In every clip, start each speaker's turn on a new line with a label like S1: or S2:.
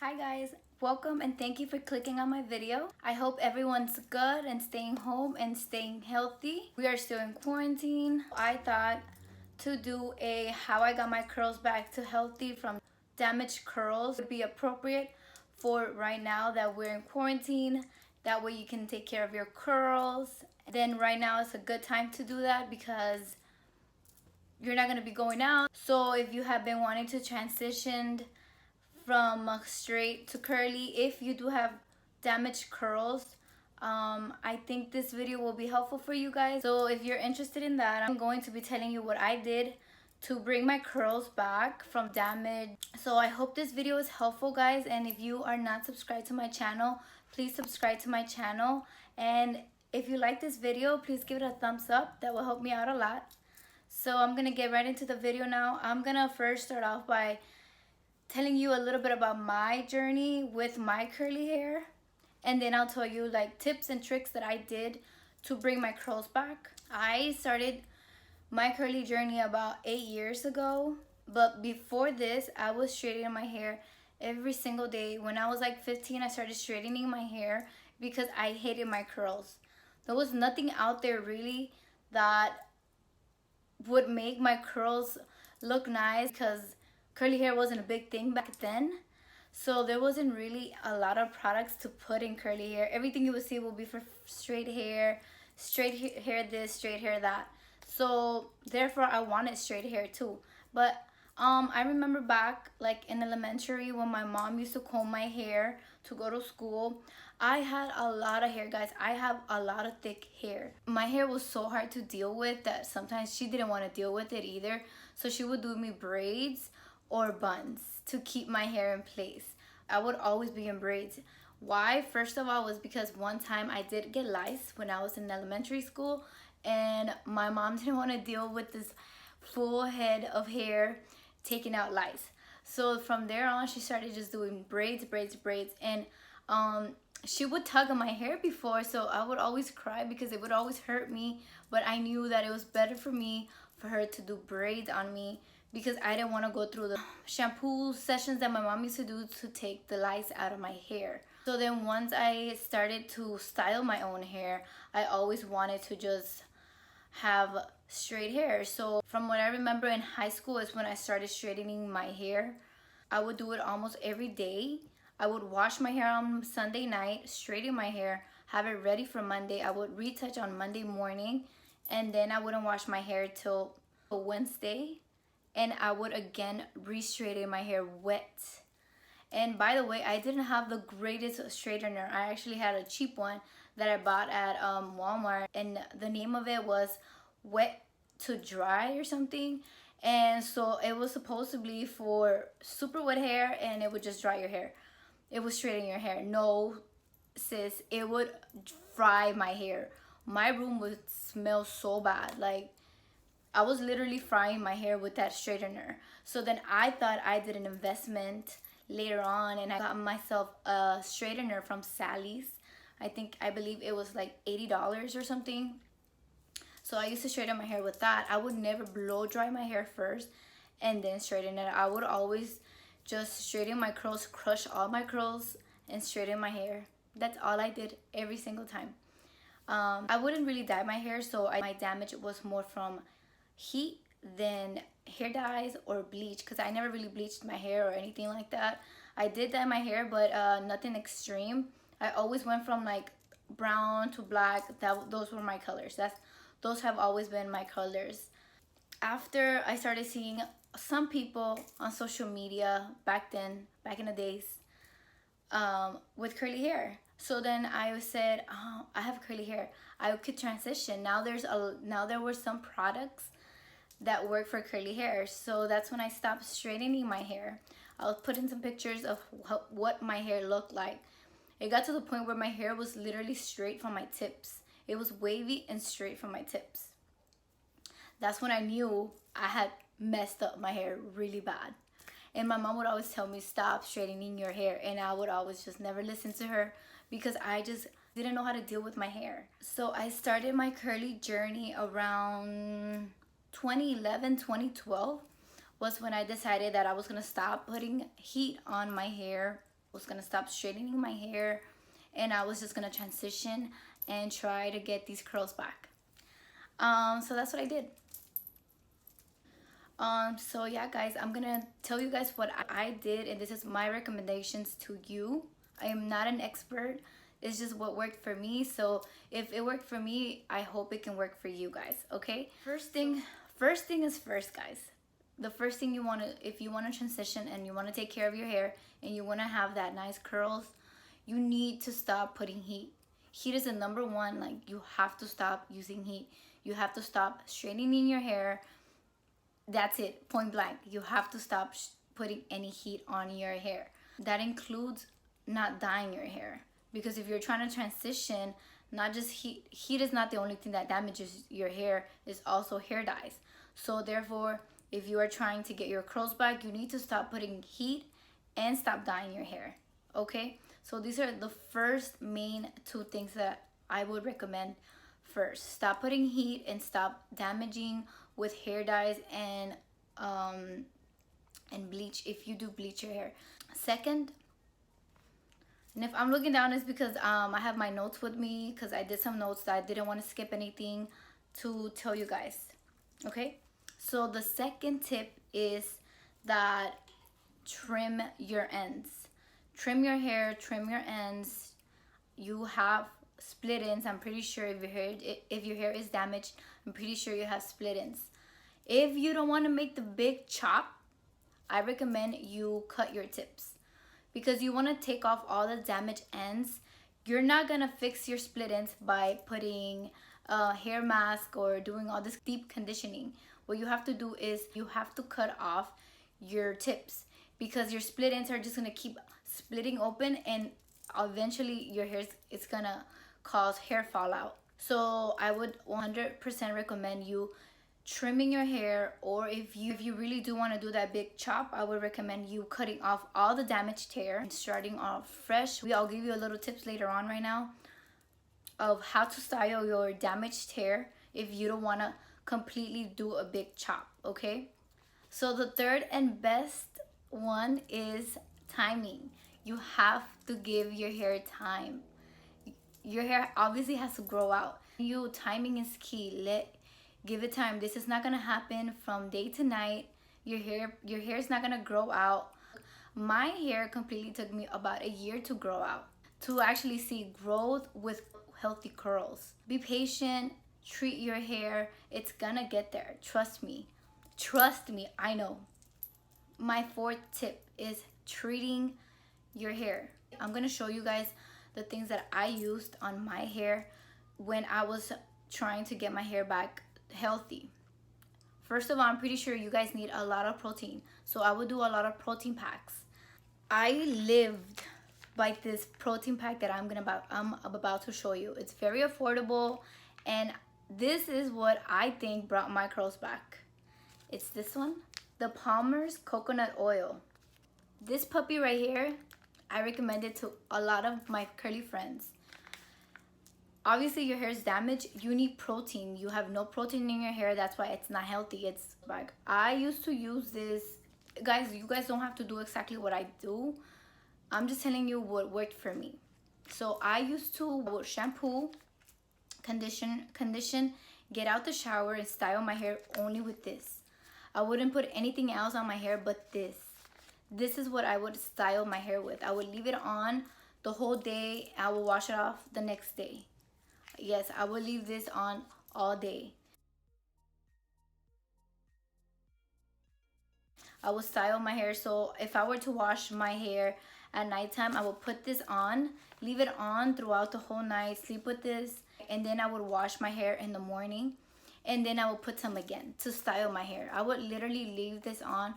S1: Hi guys, welcome and thank you for clicking on my video. I hope everyone's good and staying home and staying healthy. We are still in quarantine. I thought to do a how I got my curls back to healthy from damaged curls would be appropriate for right now that we're in quarantine. That way you can take care of your curls. Then right now is a good time to do that because you're not going to be going out. So if you have been wanting to transition from straight to curly, if you do have damaged curls, I think this video will be helpful for you guys. So if you're interested in that, I'm going to be telling you what I did to bring my curls back from damage. So I hope this video is helpful, guys, and if you are not subscribed to my channel, please subscribe to my channel. And if you like this video, please give it a thumbs up. That will help me out a lot. So I'm gonna get right into the video now. I'm gonna first start off by telling you a little bit about my journey with my curly hair, and then I'll tell you like tips and tricks that I did to bring my curls back. I started my curly journey about 8 years ago, but before this I was straightening my hair every single day. When I was like 15, I started straightening my hair because I hated my curls. There was nothing out there really that would make my curls look nice because curly hair wasn't a big thing back then. So there wasn't really a lot of products to put in curly hair. Everything you would see will be for straight hair this, straight hair that. So therefore I wanted straight hair too. But I remember back like in elementary when my mom used to comb my hair to go to school. I had a lot of hair, guys. I have a lot of thick hair. My hair was so hard to deal with that sometimes she didn't want to deal with it either. So she would do me braids or buns to keep my hair in place. I would always be in braids. Why? First of all was because one time I did get lice when I was in elementary school, and my mom didn't want to deal with this full head of hair taking out lice. So from there on she started just doing braids, and she would tug on my hair before, so I would always cry because it would always hurt me, but I knew that it was better for me for her to do braids on me because I didn't want to go through the shampoo sessions that my mom used to do to take the lice out of my hair. So then once I started to style my own hair, I always wanted to just have straight hair. So from what I remember in high school is when I started straightening my hair. I would do it almost every day. I would wash my hair on Sunday night, straighten my hair, have it ready for Monday. I would retouch on Monday morning, and then I wouldn't wash my hair till Wednesday, and I would again re-straighten my hair wet. And by the way, I didn't have the greatest straightener. I actually had a cheap one that I bought at Walmart, and the name of it was Wet to Dry or something. And so it was supposed to be for super wet hair, and it would just dry your hair. It would straighten your hair. No, sis, it would fry my hair. My room would smell so bad. Like, I was literally frying my hair with that straightener. So then I thought I did an investment later on, and I got myself a straightener from Sally's. I believe it was like $80 or something. So I used to straighten my hair with that. I would never blow dry my hair first and then straighten it. I would always just straighten my curls, crush all my curls, and straighten my hair. That's all I did every single time. I wouldn't really dye my hair, so my damage was more from heat than hair dyes or bleach, because I never really bleached my hair or anything like that. I did dye my hair, but nothing extreme. I always went from like brown to black. Those were my colors. Those have always been my colors. After I started seeing some people on social media back in the days, with curly hair. So then I said, oh, I have curly hair. I could transition. Now there were some products that work for curly hair. So that's when I stopped straightening my hair. I'll put in some pictures of what my hair looked like. It got to the point where my hair was literally straight from my tips. It was wavy and straight from my tips. That's when I knew I had messed up my hair really bad. And my mom would always tell me, stop straightening your hair. And I would always just never listen to her because I just didn't know how to deal with my hair. So I started my curly journey around 2011, 2012 was when I decided that I was gonna stop putting heat on my hair was gonna stop straightening my hair, and I was just gonna transition and try to get these curls back. So that's what I did. So yeah guys, I'm gonna tell you guys what I did, and this is my recommendations to you. I am not an expert, it's just what worked for me. So if it worked for me, I hope it can work for you guys. Okay, first thing is first, guys. The first thing you want to, if you want to transition and you want to take care of your hair and you want to have that nice curls, you need to stop putting heat. Heat is the number one. Like, you have to stop using heat. You have to stop straightening your hair. That's it, point blank. You have to stop putting any heat on your hair. That includes not dyeing your hair, because if you're trying to transition, not just heat is not the only thing that damages your hair, it's also hair dyes. So therefore, if you are trying to get your curls back, you need to stop putting heat and stop dyeing your hair. Okay, so these are the first main two things that I would recommend. First, stop putting heat and stop damaging with hair dyes and bleach if you do bleach your hair. Second, and if I'm looking down, it's because I have my notes with me, because I did some notes that I didn't want to skip anything to tell you guys. Okay, so the second tip is that trim your ends. Trim your hair, trim your ends. You have split ends. I'm pretty sure if your hair is damaged, I'm pretty sure you have split ends. If you don't want to make the big chop, I recommend you cut your tips, because you want to take off all the damaged ends. You're not gonna fix your split ends by putting a hair mask or doing all this deep conditioning. What you have to do is you have to cut off your tips, because your split ends are just gonna keep splitting open, and eventually your hair is gonna cause hair fallout. So I would 100% recommend you trimming your hair, or if you really do want to do that big chop, I would recommend you cutting off all the damaged hair and starting off fresh. I'll give you a little tips later on right now of how to style your damaged hair if you don't want to completely do a big chop. Okay, so the third and best one is timing. You have to give your hair time. Your hair obviously has to grow out. Timing is key. Give it time. This is not gonna happen from day to night. Your hair is not gonna grow out. My hair completely took me about a year to grow out, to actually see growth with healthy curls. Be patient, treat your hair. It's gonna get there. Trust me. Trust me, I know. My fourth tip is treating your hair. I'm gonna show you guys the things that I used on my hair when I was trying to get my hair back healthy. First of all, I'm pretty sure you guys need a lot of protein, so I would do a lot of protein packs. I lived by this protein pack that I'm about to show you. It's very affordable, and this is what I think brought my curls back. It's this one, the Palmer's coconut oil. This puppy right here, I recommend it to a lot of my curly friends. Obviously your hair is damaged, you need protein. You have no protein in your hair, that's why it's not healthy. It's like, I used to use this. Guys, you guys don't have to do exactly what I do. I'm just telling you what worked for me. So I used to shampoo, condition, get out the shower, and style my hair only with this. I wouldn't put anything else on my hair but this. This is what I would style my hair with. I would leave it on the whole day. I will wash it off the next day. Yes, I will leave this on all day. I will style my hair. So if I were to wash my hair at nighttime, I will put this on, leave it on throughout the whole night, sleep with this, and then I would wash my hair in the morning, and then I will put some again to style my hair. I would literally leave this on.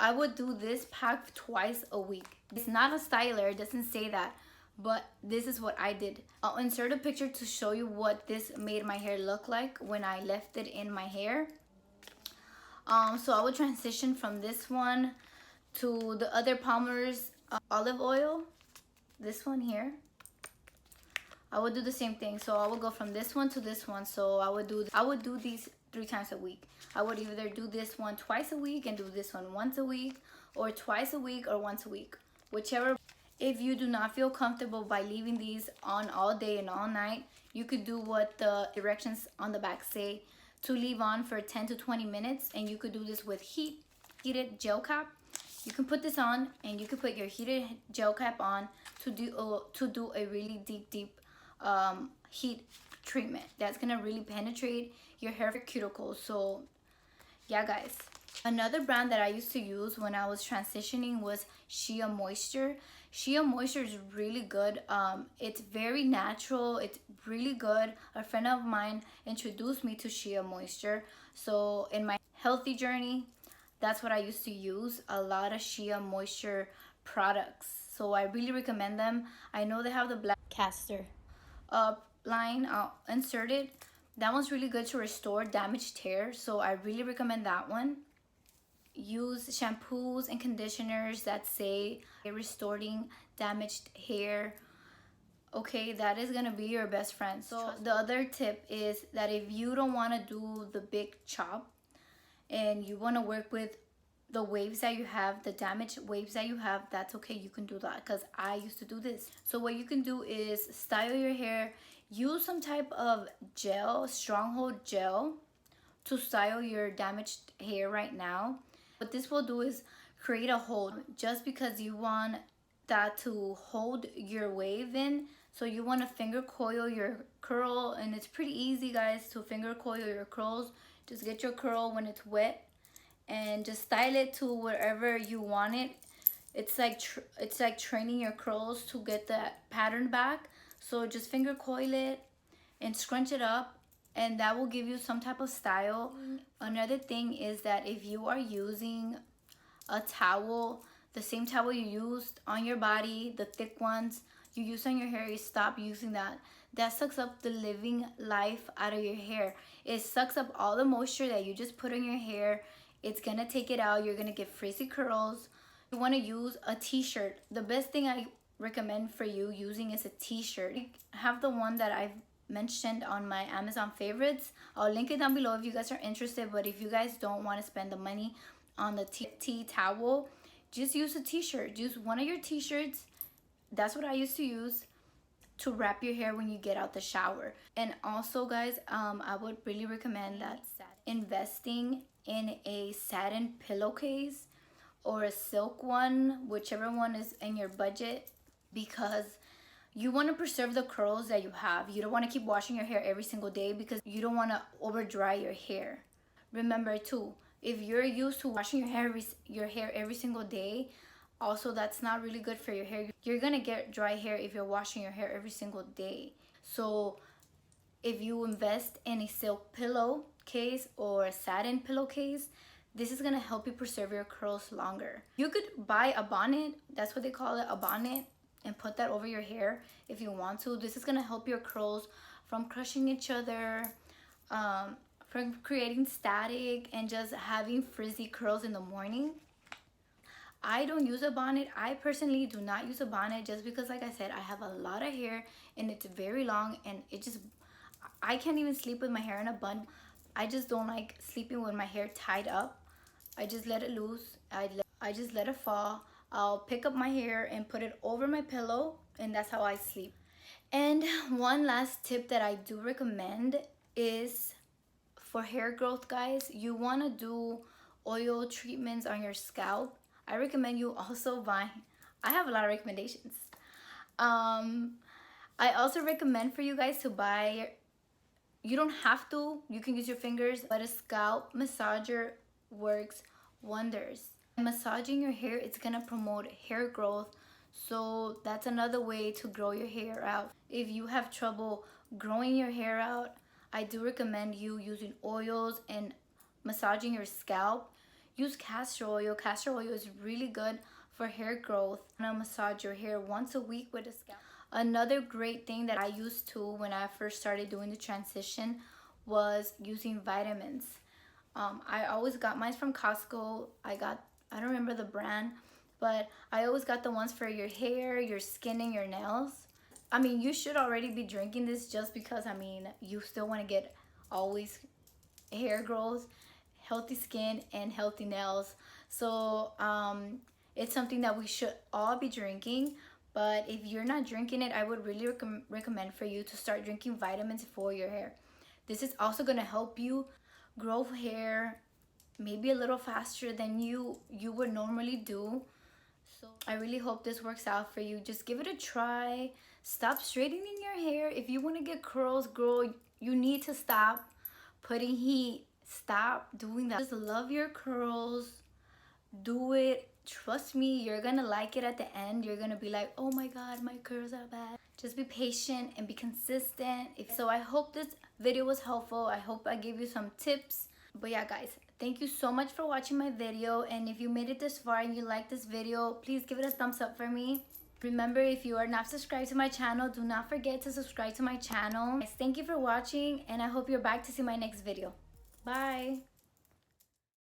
S1: I would do this pack twice a week. It's not a styler, it doesn't say that, but this is what I did. I'll insert a picture to show you what this made my hair look like when I left it in my hair. So I would transition from this one to the other Palmer's olive oil, this one here. I would do the same thing. So I would go from this one to this one. So I would do these 3 times a week. I would either do this one twice a week and do this one once a week, or twice a week or once a week, whichever. If you do not feel comfortable by leaving these on all day and all night, you could do what the directions on the back say, to leave on for 10 to 20 minutes. And you could do this with heated gel cap. You can put this on, and you can put your heated gel cap on to do a really deep heat treatment that's gonna really penetrate your hair cuticles. So yeah, guys. Another brand that I used to use when I was transitioning was Shea Moisture. Shea Moisture is really good. It's very natural. It's really good. A friend of mine introduced me to Shea Moisture. So in my healthy journey, that's what I used to use. A lot of Shea Moisture products. So I really recommend them. I know they have the black castor line. I'll insert it. That one's really good to restore damaged hair. So I really recommend that one. Use shampoos and conditioners that say restoring damaged hair. Okay, that is gonna be your best friend. So the other tip is that if you don't want to do the big chop and you want to work with the waves that you have, the damaged waves that you have, that's okay. You can do that, because I used to do this. So what you can do is style your hair. Use some type of gel, stronghold gel, to style your damaged hair right now. What this will do is create a hold, just because you want that to hold your wave in. So you want to finger coil your curl, and it's pretty easy, guys, to finger coil your curls. Just get your curl when it's wet and just style it to wherever you want it. It's like training your curls to get that pattern back. So just finger coil it and scrunch it up, and that will give you some type of style. Another thing is that if you are using a towel, the same towel you used on your body, the thick ones you use on your hair, you stop using that. That sucks up the living life out of your hair. It sucks up all the moisture that you just put in your hair. It's gonna take it out. You're gonna get frizzy curls. You wanna use a t-shirt. The best thing I recommend for you using is a t-shirt. I have the one that I've mentioned on my Amazon favorites. I'll link it down below if you guys are interested. But if you guys don't want to spend the money on the tea towel, just use a t-shirt. Use one of your t-shirts. That's what I used to use to wrap your hair when you get out the shower. And also, guys, I would really recommend that investing in a satin pillowcase or a silk one, whichever one is in your budget, because you want to preserve the curls that you have. You don't want to keep washing your hair every single day, because you don't want to over dry your hair. Remember too, if you're used to washing your hair every single day, also that's not really good for your hair. You're gonna get dry hair if you're washing your hair every single day. So if you invest in a silk pillowcase or a satin pillowcase, this is gonna help you preserve your curls longer. You could buy a bonnet, that's what they call it, a bonnet, and put that over your hair if you want to. This is gonna help your curls from crushing each other, from creating static, and just having frizzy curls in the morning. I don't use a bonnet. I personally do not use a bonnet, just because, like I said, I have a lot of hair and it's very long, and I can't even sleep with my hair in a bun. I just don't like sleeping with my hair tied up. I just let it loose. I just let it fall. I'll pick up my hair and put it over my pillow, and that's how I sleep. And one last tip that I do recommend is for hair growth, guys. You want to do oil treatments on your scalp. I recommend you also buy. I have a lot of recommendations. I also recommend for you guys to buy. You don't have to. You can use your fingers, but a scalp massager works wonders. Massaging your hair, it's gonna promote hair growth. So that's another way to grow your hair out. If you have trouble growing your hair out, I do recommend you using oils and massaging your scalp. Use castor oil. Castor oil is really good for hair growth. And I'll massage your hair once a week with a scalp. Another great thing that I used to when I first started doing the transition was using vitamins. I always got mine from Costco. I don't remember the brand, but I always got the ones for your hair, your skin, and your nails. I mean, you should already be drinking this, just because, I mean, you still want to get always hair growth, healthy skin, and healthy nails. So it's something that we should all be drinking. But if you're not drinking it, I would really recommend for you to start drinking vitamins for your hair. This is also going to help you grow hair maybe a little faster than you would normally do. So I really hope this works out for you. Just give it a try. Stop straightening your hair. If you want to get curls, girl, you need to stop putting heat. Stop doing that. Just love your curls. Do it. Trust me, you're gonna like it at the end. You're gonna be like, oh my god, my curls are bad. Just be patient and be consistent. So I hope this video was helpful. I hope I gave you some tips. But yeah, guys, thank you so much for watching my video. And if you made it this far and you like this video, please give it a thumbs up for me. Remember, if you are not subscribed to my channel, do not forget to subscribe to my channel. Thank you for watching, and I hope you're back to see my next video. Bye.